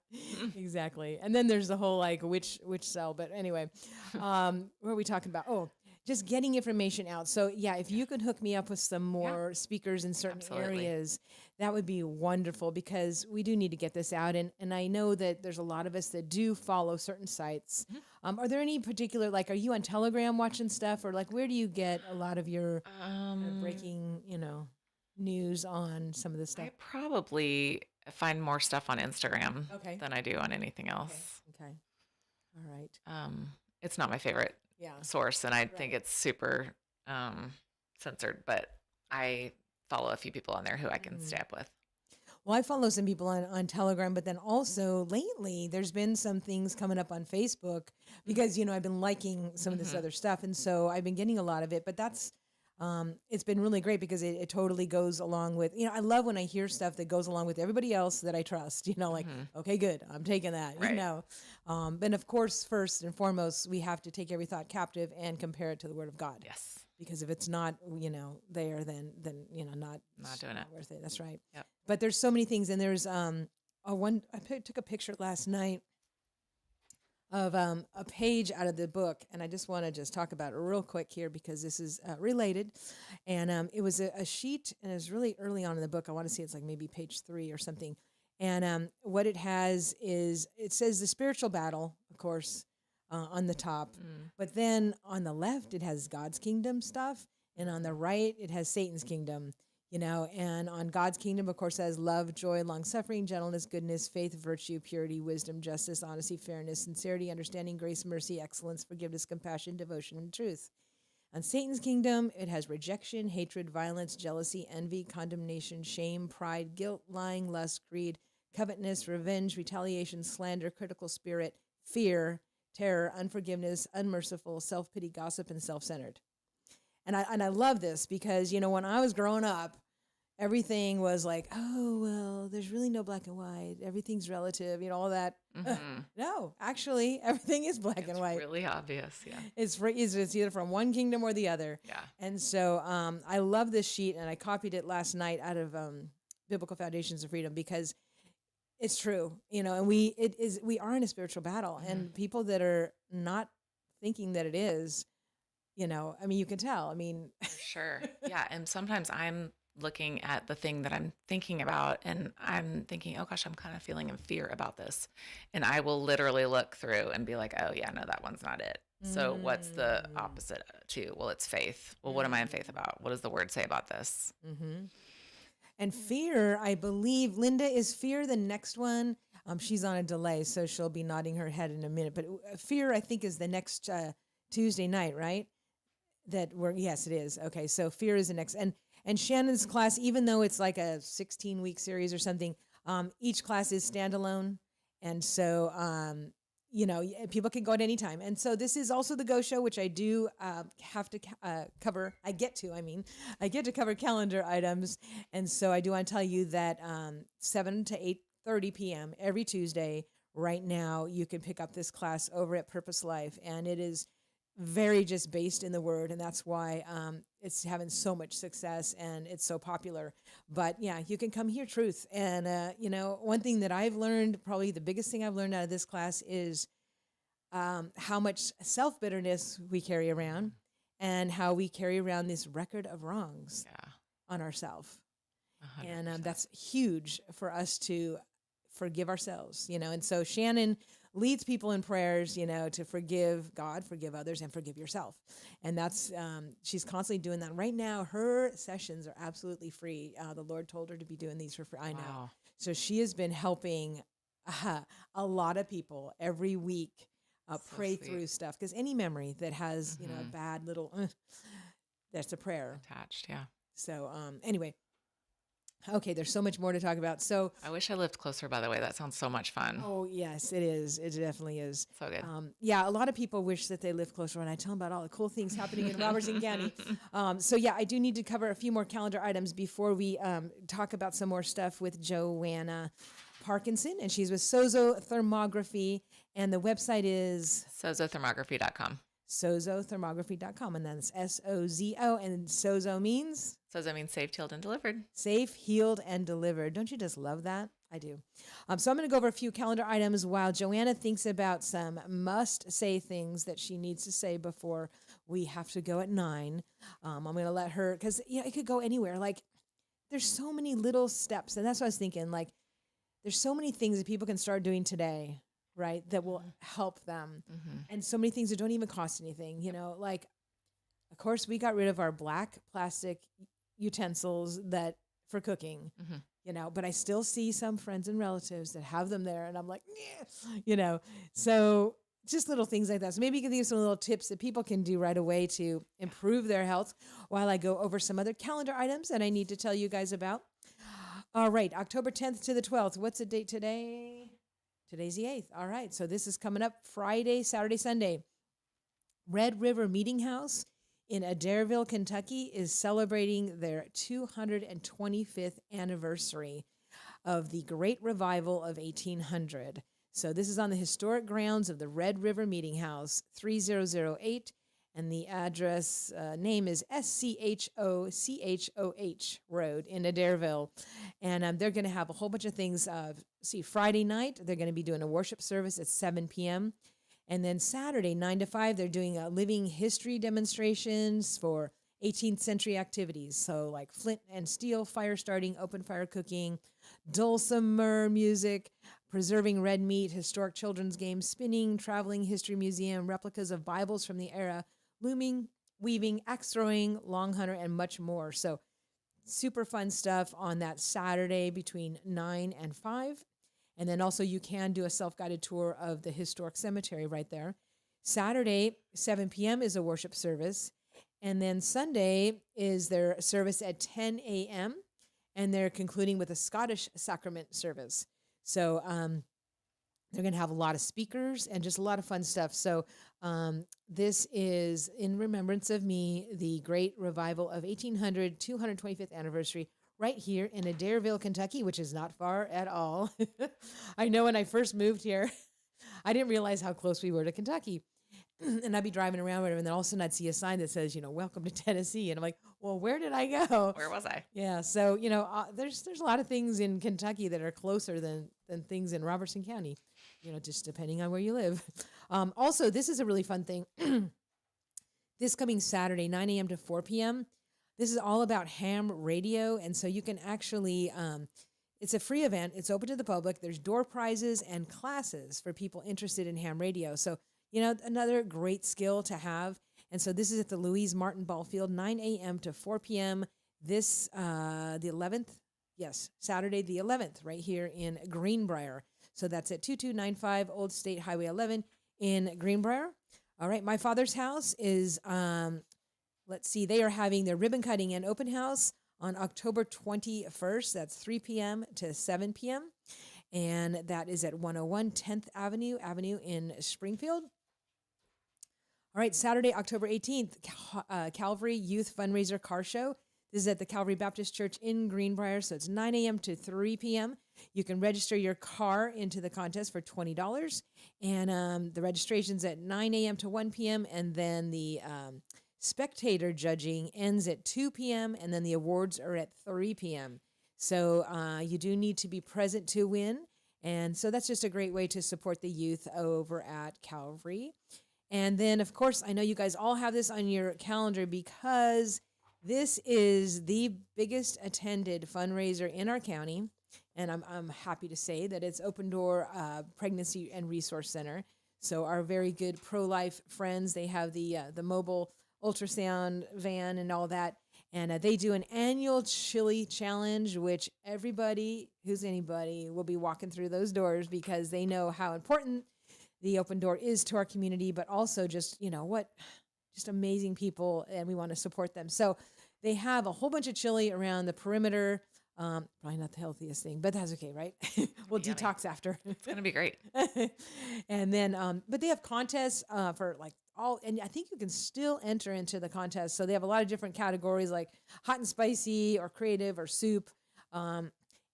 exactly. And then there's the whole like, which cell, but anyway, what are we talking about? Oh, just getting information out. So if you could hook me up with some more speakers in certain areas, that would be wonderful because we do need to get this out. And I know that there's a lot of us that do follow certain sites. Are there any particular, like, are you on Telegram watching stuff or like, where do you get a lot of your kind of breaking, news on some of this stuff? I probably find more stuff on Instagram than I do on anything else. Okay. All right. It's not my favorite source, and I think it's super censored, but I follow a few people on there who I can stay up with. Well, I follow some people on Telegram, but then also lately there's been some things coming up on Facebook because, I've been liking some of this other stuff. And so I've been getting a lot of it, but that's, it's been really great because it totally goes along with, I love when I hear stuff that goes along with everybody else that I trust, like, okay, good. I'm taking that, But of course, first and foremost, we have to take every thought captive and compare it to the word of God. Yes. Because if it's not, there, then not doing it. Worth it. That's right. Yep. But there's so many things, and there's took a picture last night of a page out of the book, and I just want to talk about it real quick here because this is related. And it was a sheet, and it was really early on in the book. I want to see it's like maybe page 3 or something. And what it has is it says the spiritual battle, of course. On the top, but then on the left it has God's kingdom stuff, and on the right it has Satan's kingdom. And on God's kingdom, of course, it has love, joy, long suffering, gentleness, goodness, faith, virtue, purity, wisdom, justice, honesty, fairness, sincerity, understanding, grace, mercy, excellence, forgiveness, compassion, devotion, and truth. On Satan's kingdom, it has rejection, hatred, violence, jealousy, envy, condemnation, shame, pride, guilt, lying, lust, greed, covetousness, revenge, retaliation, slander, critical spirit, fear, terror, unforgiveness, unmerciful, self-pity, gossip, and self-centered. And I love this because, when I was growing up, everything was like, oh, well, there's really no black and white. Everything's relative, all that. No, actually, everything is black and It's white. really obvious. Yeah. It's either from one kingdom or the other. Yeah. And so I love this sheet, and I copied it last night out of Biblical Foundations of Freedom because it's true, and we are in a spiritual battle, and people that are not thinking that it is, you can tell. For sure. Yeah. And sometimes I'm looking at the thing that I'm thinking about and I'm thinking, oh gosh, I'm kind of feeling in fear about this. And I will literally look through and be like, oh yeah, no, that one's not it. So what's the opposite to? Well, it's faith. Well, what am I in faith about? What does the word say about this? And fear, I believe, Linda, is fear the next one? She's on a delay, so she'll be nodding her head in a minute. But fear, I think, is the next Tuesday night, right? Yes, it is. Okay, so fear is the next. And Shannon's class, even though it's like a 16-week series or something, each class is standalone. And so, people can go at any time. And so this is also the Go Show, which I do have to cover. I get to cover calendar items. And so I do want to tell you that 7 to 8:30 p.m. every Tuesday, right now, you can pick up this class over at Purpose Life. And it is very just based in the word, and that's why it's having so much success and it's so popular. But yeah, you can come hear truth. And one thing that I've learned, probably the biggest thing I've learned out of this class, is how much self-bitterness we carry around and how we carry around this record of wrongs on ourselves. And that's huge for us to forgive ourselves, and so Shannon leads people in prayers, to forgive God, forgive others, and forgive yourself. And that's, she's constantly doing that. Right now, her sessions are absolutely free. The Lord told her to be doing these for free. I know. Wow. So she has been helping a lot of people every week pray through stuff. Because any memory that has, a bad little, that's a prayer. Attached, yeah. So anyway. Okay, there's so much more to talk about. So I wish I lived closer, by the way. That sounds so much fun. Oh, yes, it is. It definitely is. So good. Yeah, a lot of people wish that they lived closer, and I tell them about all the cool things happening in Robertson County. So yeah, I do need to cover a few more calendar items before we talk about some more stuff with Joanna Parkinson, and she's with Sozo Thermography, and the website is Sozothermography.com. Sozothermography.com, and then it's SOZO, and Sozo means? Sozo means saved, healed, and delivered. Safe, healed, and delivered. Don't you just love that? I do. So I'm going to go over a few calendar items while Joanna thinks about some must-say things that she needs to say before we have to go at 9. I'm going to let her, because it could go anywhere. Like, there's so many little steps, and that's what I was thinking. Like, there's so many things that people can start doing today, right, that will help them. And so many things that don't even cost anything, like, of course, we got rid of our black plastic utensils that for cooking, but I still see some friends and relatives that have them there, and I'm like, so just little things like that. So maybe you can think of some little tips that people can do right away to improve their health while I go over some other calendar items that I need to tell you guys about. All right, October 10th to the 12th. What's the date today? Today's the 8th. All right, so this is coming up Friday, Saturday, Sunday. Red River Meeting House in Adairville, Kentucky, is celebrating their 225th anniversary of the Great Revival of 1800. So this is on the historic grounds of the Red River Meeting House, 3008, and the address name is SCHOCHOH Road in Adairville. And they're going to have a whole bunch of things. Friday night, they're going to be doing a worship service at 7 p.m., and then Saturday, 9 to 5, they're doing living history demonstrations for 18th century activities. So like flint and steel, fire starting, open fire cooking, dulcimer music, preserving red meat, historic children's games, spinning, traveling history museum, replicas of Bibles from the era, looming, weaving, axe throwing, long hunter, and much more. So super fun stuff on that Saturday between 9 and 5. And then also you can do a self-guided tour of the historic cemetery right there. Saturday, 7 p.m. is a worship service. And then Sunday is their service at 10 a.m. and they're concluding with a Scottish sacrament service. So they're going to have a lot of speakers and just a lot of fun stuff. So this is in remembrance of me, the great revival of 1800 225th anniversary right here in Adairville, Kentucky, which is not far at all. I know when I first moved here, I didn't realize how close we were to Kentucky. And I'd be driving around, whatever, and then all of a sudden I'd see a sign that says, welcome to Tennessee. And I'm like, well, where did I go? Where was I? Yeah. So, there's a lot of things in Kentucky that are closer than things in Robertson County, just depending on where you live. Also, this is a really fun thing. This coming Saturday, 9 a.m. to 4 p.m., this is all about ham radio. And so you can actually, it's a free event. It's open to the public. There's door prizes and classes for people interested in ham radio. So, another great skill to have. And so this is at the Louise Martin Ball Field, 9 a.m. to 4 p.m. This, the 11th. Yes, Saturday the 11th, right here in Greenbrier. So that's at 2295 Old State Highway 11 in Greenbrier. All right, my father's house is, let's see, they are having their ribbon cutting and open house on October 21st. That's 3 p.m. to 7 p.m. And that is at 101 10th Avenue in Springfield. All right, Saturday, October 18th, Calvary Youth Fundraiser Car Show. This is at the Calvary Baptist Church in Greenbrier, so it's 9 a.m. to 3 p.m. You can register your car into the contest for $20, and the registration's at 9 a.m. to 1 p.m., and then the spectator judging ends at 2 p.m., and then the awards are at 3 p.m. So you do need to be present to win, and so that's just a great way to support the youth over at Calvary. And then, of course, I know you guys all have this on your calendar because this is the biggest attended fundraiser in our county. And I'm happy to say that it's Open Door Pregnancy and Resource Center. So our very good pro-life friends, they have the mobile ultrasound van and all that. And they do an annual chili challenge, which everybody who's anybody will be walking through those doors because they know how important the Open Door is to our community, but also just, just amazing people, and we want to support them. So they have a whole bunch of chili around the perimeter. Probably not the healthiest thing, but that's okay, right? We'll detox after. It's going to be great. And then, but they have contests for like all, and I think you can still enter into the contest. So they have a lot of different categories like hot and spicy or creative or soup.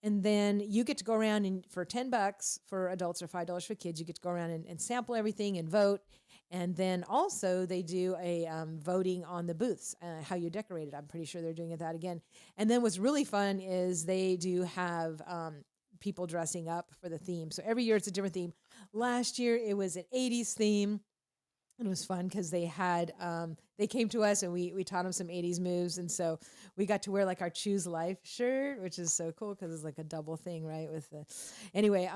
And then you get to go around and for $10 for adults or $5 for kids, you get to go around and sample everything and vote. And then also they do a voting on the booths, how you decorate it. I'm pretty sure they're doing that again. And then what's really fun is they do have people dressing up for the theme. So every year it's a different theme. Last year it was an 80s theme. And it was fun because they had, they came to us and we taught them some 80s moves. And so we got to wear like our Choose Life shirt, which is so cool because it's like a double thing, right? Anyway,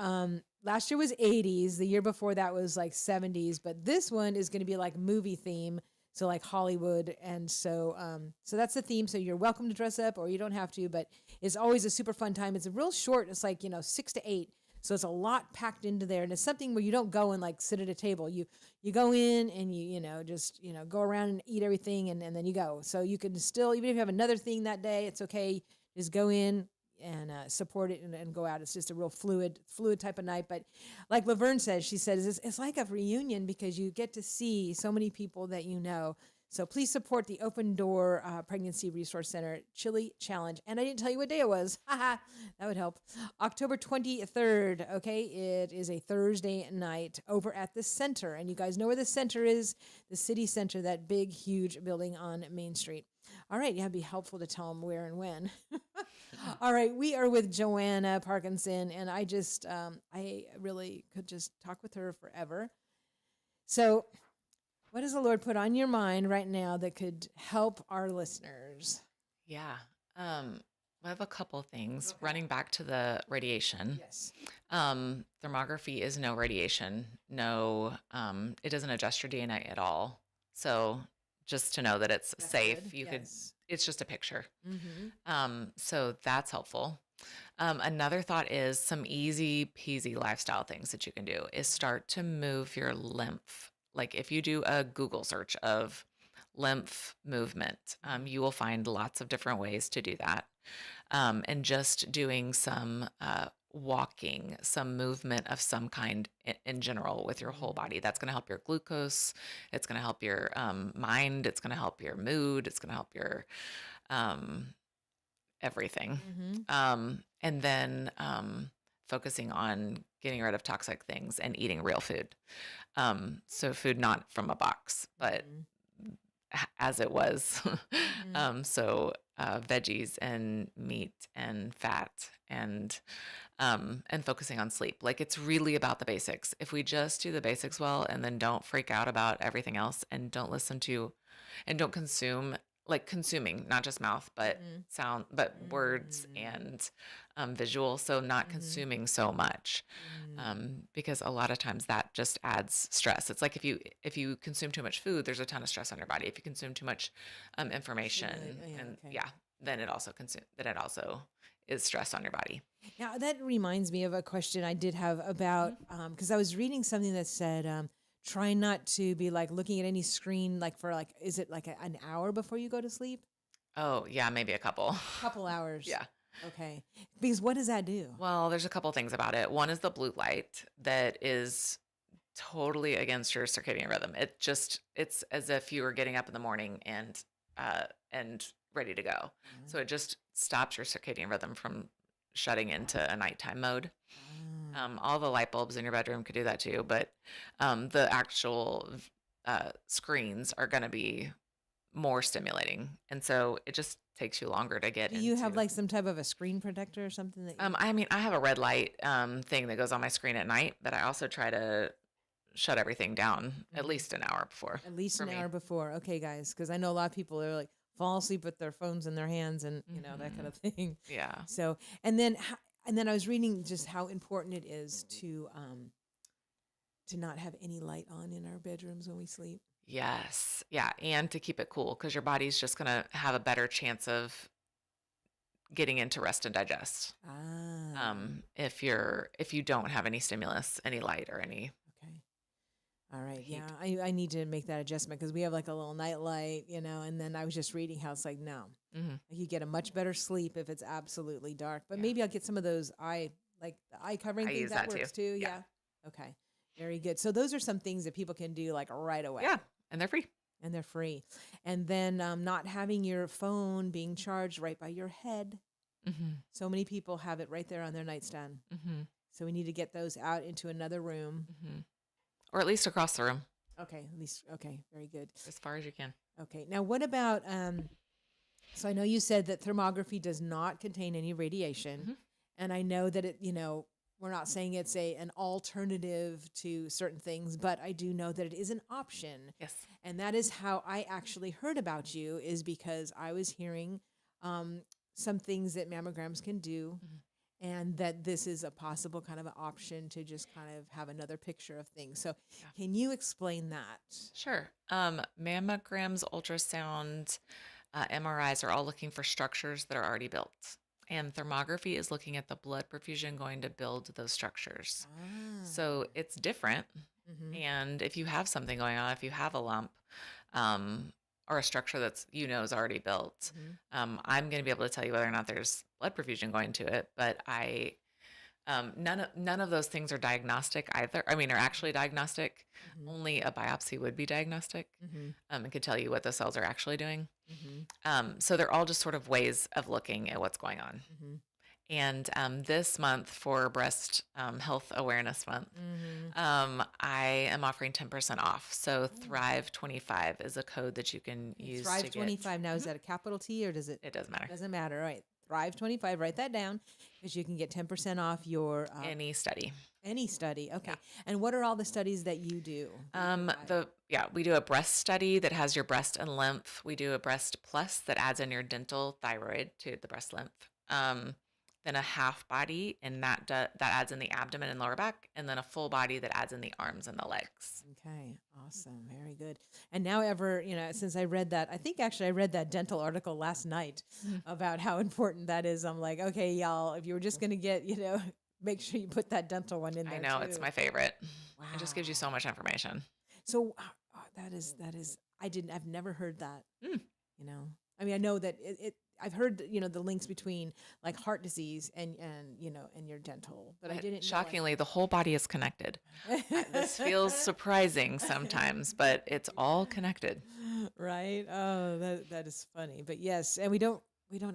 last year was 80s. The year before that was like 70s. But this one is going to be like movie theme. So like Hollywood. And so that's the theme. So you're welcome to dress up or you don't have to, but it's always a super fun time. It's a real short. It's like, 6 to 8. So it's a lot packed into there, and it's something where you don't go and like sit at a table. You go in and you just go around and eat everything, and then you go. So you can still, even if you have another thing that day, it's okay. Just go in and support it and go out. It's just a real fluid type of night. But like Laverne says, she says it's like a reunion because you get to see so many people that you know. So please support the Open Door Pregnancy Resource Center Chili Challenge. And I didn't tell you what day it was. That would help. October 23rd. Okay, it is a Thursday night over at the center. And you guys know where the center is, the city center, that big, huge building on Main Street. All right, yeah, it'd be helpful to tell them where and when. All right, we are with Joanna Parkinson, and I really could just talk with her forever. So what does the Lord put on your mind right now that could help our listeners? Yeah. I have a couple things. Okay. Running back to the radiation. Yes. Thermography is no radiation. No, it doesn't adjust your DNA at all. So just to know that it's that's safe, good. It's just a picture. Mm-hmm. So that's helpful. Another thought is some easy peasy lifestyle things that you can do is start to move your lymph. Like if you do a Google search of lymph movement. You will find lots of different ways to do that. And just doing some walking, some movement of some kind in general with your whole body. That's going to help your glucose. It's going to help your mind. It's going to help your mood. It's going to help your um, everything. And then focusing on getting rid of toxic things and eating real food. So food not from a box, but as it was. So veggies and meat and fat and focusing on sleep. Like it's really about the basics. If we just do the basics well and then don't freak out about everything else and don't listen to and don't consume, like consuming, not just mouth, but sound, but words and visual. So not consuming so much, because a lot of times that just adds stress. It's like if you consume too much food, there's a ton of stress on your body. If you consume too much information, then it also is stress on your body. Now that reminds me of a question I did have about because I was reading something that said try not to be like looking at any screen like for like is it like an hour before you go to sleep? Oh yeah, maybe a couple. Couple hours. Yeah. Okay. Because what does that do? Well, there's a couple things about it. One is the blue light that is totally against your circadian rhythm. It's as if you were getting up in the morning and ready to go. So it just stops your circadian rhythm from shutting into a nighttime mode. All the light bulbs in your bedroom could do that too, but the actual screens are going to be more stimulating, and so it just takes you longer to get. Do you have like some type of a screen protector or something that? I mean, I have a red light thing that goes on my screen at night, but I also try to shut everything down at least an hour before. At least an hour before. Okay, guys, because I know a lot of people are like fall asleep with their phones in their hands and you know that kind of thing. Yeah. So and then I was reading just how important it is to not have any light on in our bedrooms when we sleep. Yes. Yeah. And to keep it cool because your body's just going to have a better chance of getting into rest and digest. If you don't have any stimulus, any light or any. Okay. All right. Heat. Yeah. I need to make that adjustment because we have like a little night light, you know, and then I was just reading how it's like, no, you get a much better sleep if it's absolutely dark, but maybe I'll get some of those eye covering things that works too. Yeah. Okay. Very good. So those are some things that people can do like right away. Yeah. And they're free. And then not having your phone being charged right by your head. So many people have it right there on their nightstand. So we need to get those out into another room. Or at least across the room. Okay. At least. Okay. Very good. As far as you can. Okay. Now what about, so I know you said that thermography does not contain any radiation. And I know that it, you know, we're not saying it's an alternative to certain things, but I do know that it is an option. Yes. And that is how I actually heard about you is because I was hearing some things that mammograms can do and that this is a possible kind of an option to just kind of have another picture of things. So can you explain that? Sure. Mammograms, ultrasound, MRIs are all looking for structures that are already built. And thermography is looking at the blood perfusion going to build those structures. So it's different. And if you have something going on, if you have a lump or a structure that's, is already built, I'm going to be able to tell you whether or not there's blood perfusion going to it. But none of those things are diagnostic either. I mean, are actually diagnostic. Only a biopsy would be diagnostic and could tell you what the cells are actually doing. So they're all just sort of ways of looking at what's going on. And this month for Breast Health Awareness Month, I am offering 10% off. So Thrive 25 is a code that you can use. Thrive 25. Now, is that a capital T or does it? It doesn't matter. Doesn't matter. All right. Thrive 25. Write that down because you can get 10% off your any study. Any study. Okay. And what are all the studies that you do? We do a breast study that has your breast and lymph. We do a breast plus that adds in your dental thyroid to the breast lymph. Then a half body, and that adds in the abdomen and lower back, and then a full body that adds in the arms and the legs. Okay, awesome, very good. And now, since I read that, I think actually I read that dental article last night about how important that is. I'm like, okay, y'all, if you were just going to get, make sure you put that dental one in there. I know, too. It's my favorite. Wow. It just gives you so much information. So that is I've never heard that, Mm. you know. I mean, I know that I've heard, the links between like heart disease and your dental, but I But didn't know shockingly, the whole body is connected. This feels surprising sometimes, but it's all connected. right? Oh, that is funny. But yes, and we don't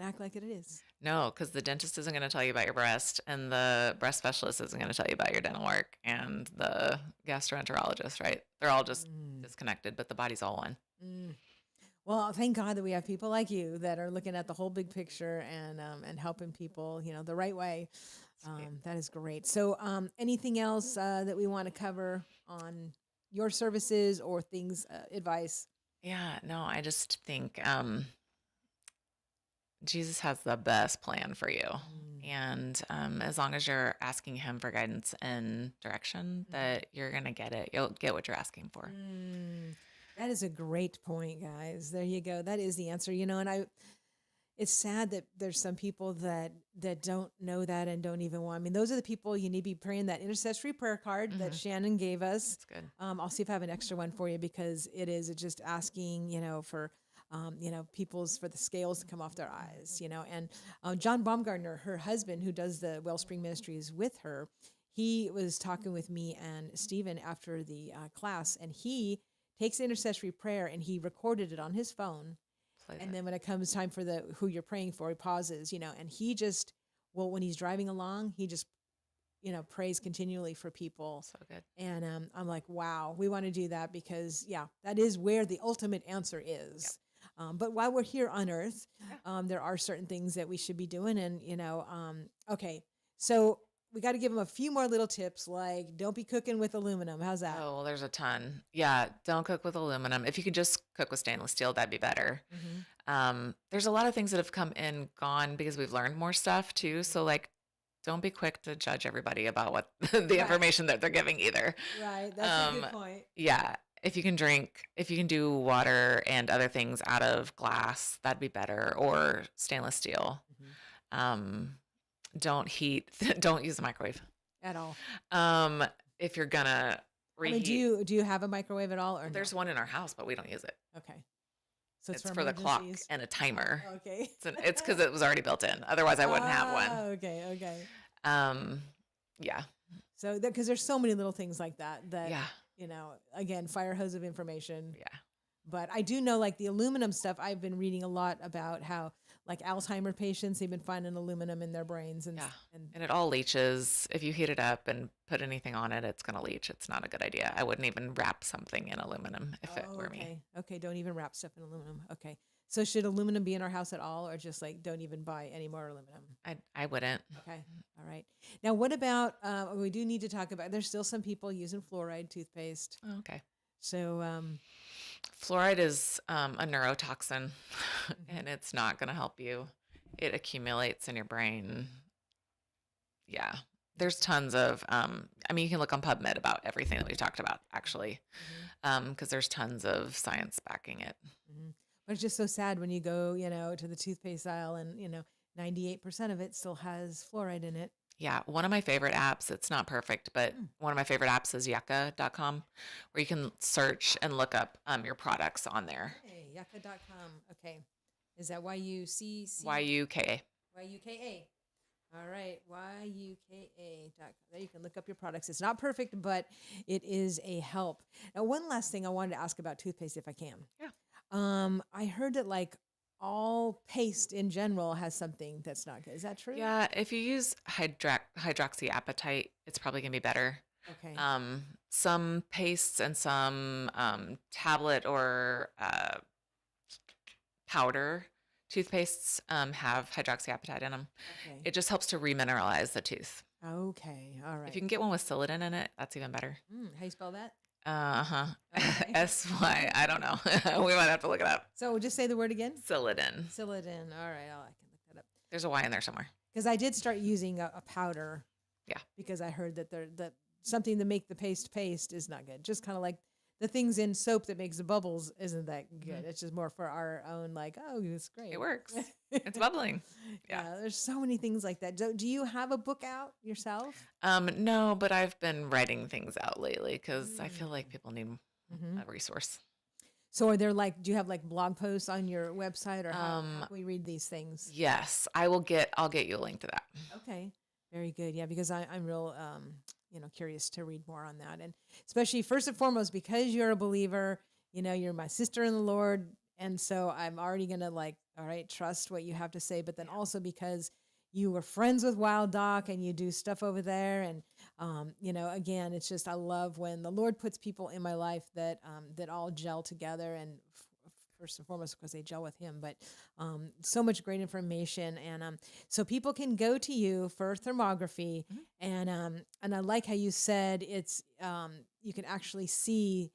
act like it is. No, because the dentist isn't going to tell you about your breast, and the breast specialist isn't going to tell you about your dental work, and the gastroenterologist, right? They're all just Mm, disconnected, but the body's all one. mm. Well, thank God that we have people like you that are looking at the whole big picture and helping people, the right way. Sweet. That is great. So, anything else that we want to cover on your services or things, advice? Yeah, no, I just think Jesus has the best plan for you. Mm, And as long as you're asking him for guidance and direction, mhm. that you're going to get it. You'll get what you're asking for. That is a great point, guys. There you go. That is the answer. And it's sad that there's some people that don't know that and don't even want. I mean, those are the people you need to be praying that intercessory prayer card that Hmm. Shannon gave us. That's good. I'll see if I have an extra one for you because it's just asking, for, people's for the scales to come off their eyes, And John Baumgartner, her husband, who does the Wellspring Ministries with her, he was talking with me and Stephen after the class, and he takes intercessory prayer and he recorded it on his phone. Play And that. then when it comes time for the who you're praying for, he pauses, and he just, well, when he's driving along, he just, prays continually for people. So good. And I'm like, wow, we want to do that because, yeah, that is where the ultimate answer Yep. is. But while we're here on earth, Yeah. there are certain things that we should be doing. And, okay, so we got to give them a few more little tips, like don't be cooking with aluminum. How's that? Oh, well, there's a ton. Yeah, don't cook with aluminum. If you could just cook with stainless steel, that'd be better. There's a lot of things that have come and gone because we've learned more stuff too. So like, don't be quick to judge everybody about what the Right. information that they're giving either. Right. That's a Um, good point. yeah, if you can do water and other things out of glass, that'd be better, or stainless steel. Mhm. Um, don't heat, don't use the microwave. At all. Um, if you're gonna I mean, do reheat, you have a microwave at all or no? there's one in our house, but we don't use it. Okay. So it's It's for for the clock emergencies? and a timer. Okay. It's because it was already built in. Otherwise, I wouldn't have one. Okay, okay. Um, yeah, So because there's so many little things like that yeah, again, fire hose of information. yeah, But I do know like the aluminum stuff, I've been reading a lot about how like Alzheimer patients, they've been finding aluminum in their brains yeah. and And it all leaches. If you heat it up and put anything on it, it's gonna leach. It's not a good idea. I wouldn't even wrap something in aluminum if it were me. okay. Okay, don't even wrap stuff in aluminum. Okay. So should aluminum be in our house at all or just like don't even buy any more aluminum? I wouldn't. Okay. All right. Now, what about, we do need to talk about, there's still some people using fluoride toothpaste. Oh, okay. So, Fluoride is a neurotoxin, mhm. and it's not gonna help you. It accumulates in your brain. Yeah. There's tons of, I mean, you can look on PubMed about everything that we talked about, actually, because there's tons of science backing it. Mhm. But it's just so sad when you go, to the toothpaste aisle and, 98% of it still has fluoride in it. Yeah, one of my favorite apps, it's not perfect, but Mm. one of my favorite apps is yucca.com, where you can search and look up your products on there. Hey, yucca.com. Okay. Is that Y-U-C-C? YUKA. Y-U-K-A. All right. YUKA.com. There you can look up your products. It's not perfect, but it is a help. Now, one last thing I wanted to ask about toothpaste, if I can. Yeah. I heard that like all paste in general has something that's not good. Is that true? Yeah, if you use hydroxyapatite, it's probably going to be better. Okay. Some pastes and some tablet or powder toothpastes have hydroxyapatite in them. Okay. It just helps to remineralize the tooth. Okay. All right. If you can get one with Silicon in it, that's even better. How you spell that? Uh-huh. Okay. SY. I don't know. We might have to look it up. So just say the word again. Silicon. Silicon. All right. I can look that up. There's a Y in there somewhere. Because I did start using a powder. Yeah. Because I heard that something to make the paste is not good. Just kind of like the things in soap that makes the bubbles isn't that good. Mhm. It's just more for our own like, oh, it's great. It works. It's bubbling. Yeah. Yeah. There's so many things like that. Do you have a book out yourself? No, but I've been writing things out lately because I feel like people need Mm-hmm. a resource. So are there like, do you have like blog posts on your website, or how Um, can we read these things? yes, I'll get you a link to that. Okay. Very good. Yeah, because I'm real, curious to read more on that. And especially first and foremost, because you're a believer, you're my sister in the Lord. And so I'm already going to like, all right, trust what you have to say. But then also because you were friends with Wild Doc and you do stuff over there. And, again, it's just, I love when the Lord puts people in my life that all gel together. And first and foremost, because they gel with him, but so much great information. And so people can go to you for thermography. Mhm. And I like how you said it's you can actually see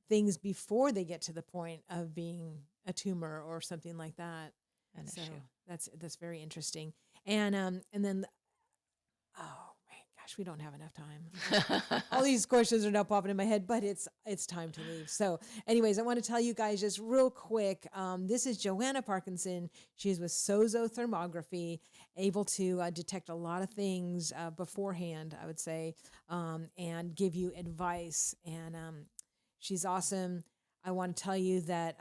things before they get to the point of being a tumor or something like that. An So issue. that's very interesting. And then oh my gosh, we don't have enough time. All these questions are now popping in my head, but it's time to leave. So, anyways, I want to tell you guys just real quick. This is Joanna Parkinson. She's with Sozo Thermography, able to detect a lot of things beforehand, I would say, and give you advice. And she's awesome. I want to tell you that.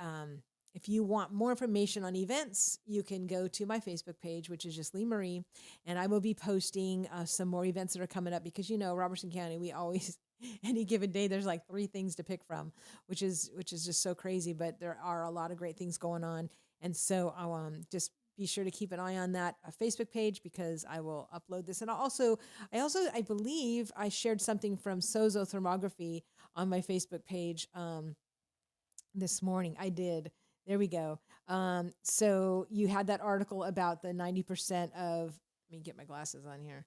If you want more information on events, you can go to my Facebook page, which is just Lee Marie, and I will be posting some more events that are coming up because Robertson County, we always any given day there's like 3 things to pick from, which is just so crazy. But there are a lot of great things going on, and so I'll just be sure to keep an eye on that Facebook page because I will upload this. And I believe I shared something from Sozo Thermography on my Facebook page this morning. I did. There we go. So you had that article about the 90% of, let me get my glasses on here.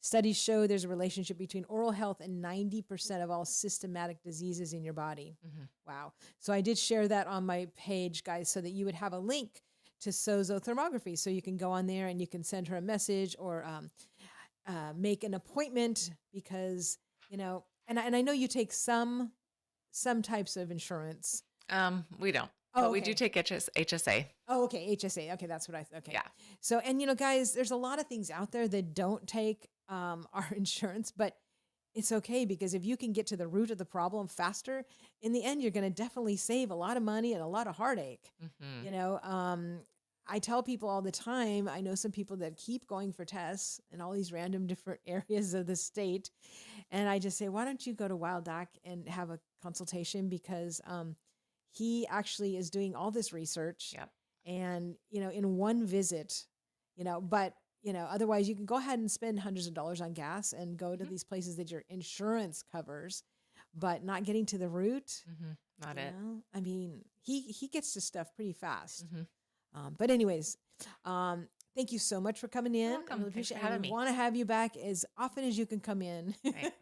Studies show there's a relationship between oral health and 90% of all systematic diseases in your body. Mhm. Wow. So I did share that on my page, guys, so that you would have a link to Sozo Thermography. So you can go on there and you can send her a message or make an appointment because, and I know you take some types of insurance. We don't, Oh, but we do okay. take HSA. Oh, okay. HSA. Okay, that's what okay. Yeah. So, and guys, there's a lot of things out there that don't take our insurance, but it's okay because if you can get to the root of the problem faster, in the end, you're going to definitely save a lot of money and a lot of heartache. Hmm. I tell people all the time, I know some people that keep going for tests in all these random different areas of the state. And I just say, why don't you go to Wild Doc and have a consultation because he actually is doing all this research Yep. and, in one visit, but, otherwise you can go ahead and spend hundreds of dollars on gas and go to Mhm. these places that your insurance covers, but not getting to the root. Not it. I mean, he gets to stuff pretty fast. Hmm. But anyways, thank you so much for coming in. You're I welcome. really Thanks for appreciate it. having And we me. want to have you back as often as you can come in. Thanks.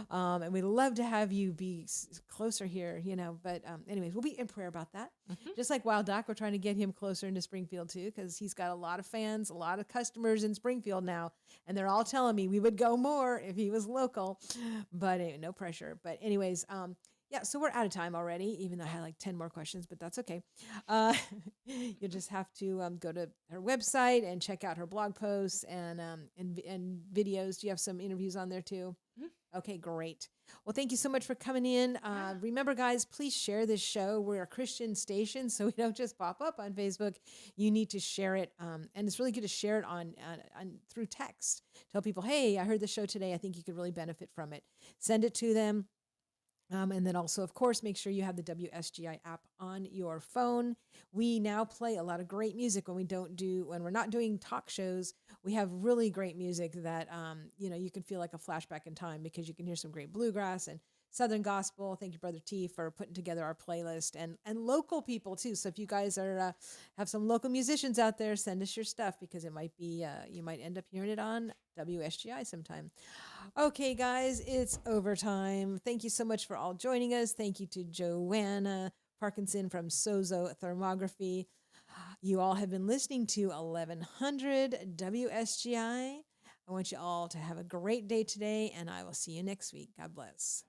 And we'd love to have you be closer here, But anyways, we'll be in prayer about that. Mhm. Just like Wild Doc, we're trying to get him closer into Springfield too, because he's got a lot of fans, a lot of customers in Springfield now. And they're all telling me we would go more if he was local, but no pressure. But anyways, yeah, so we're out of time already, even though I had like 10 more questions, but that's okay. You'll just have to go to her website and check out her blog posts and videos. Do you have some interviews on there too? Mhm. Okay, great. Well, thank you so much for coming in. Yeah. Remember, guys, please share this show. We're a Christian station, so we don't just pop up on Facebook. You need to share it, and it's really good to share it on through text. Tell people, hey, I heard the show today. I think you could really benefit from it. Send it to them. And then also, of course, make sure you have the WSGI app on your phone. We now play a lot of great music when we're not doing talk shows. We have really great music that, you can feel like a flashback in time because you can hear some great bluegrass and Southern gospel. Thank you, Brother T, for putting together our playlist and local people too. So if you guys are have some local musicians out there, send us your stuff because it might be you might end up hearing it on WSGI sometime. Okay, guys, it's overtime. Thank you so much for all joining us. Thank you to Joanna Parkinson from Sozo Thermography. You all have been listening to 1100 WSGI. I want you all to have a great day today, and I will see you next week. God bless.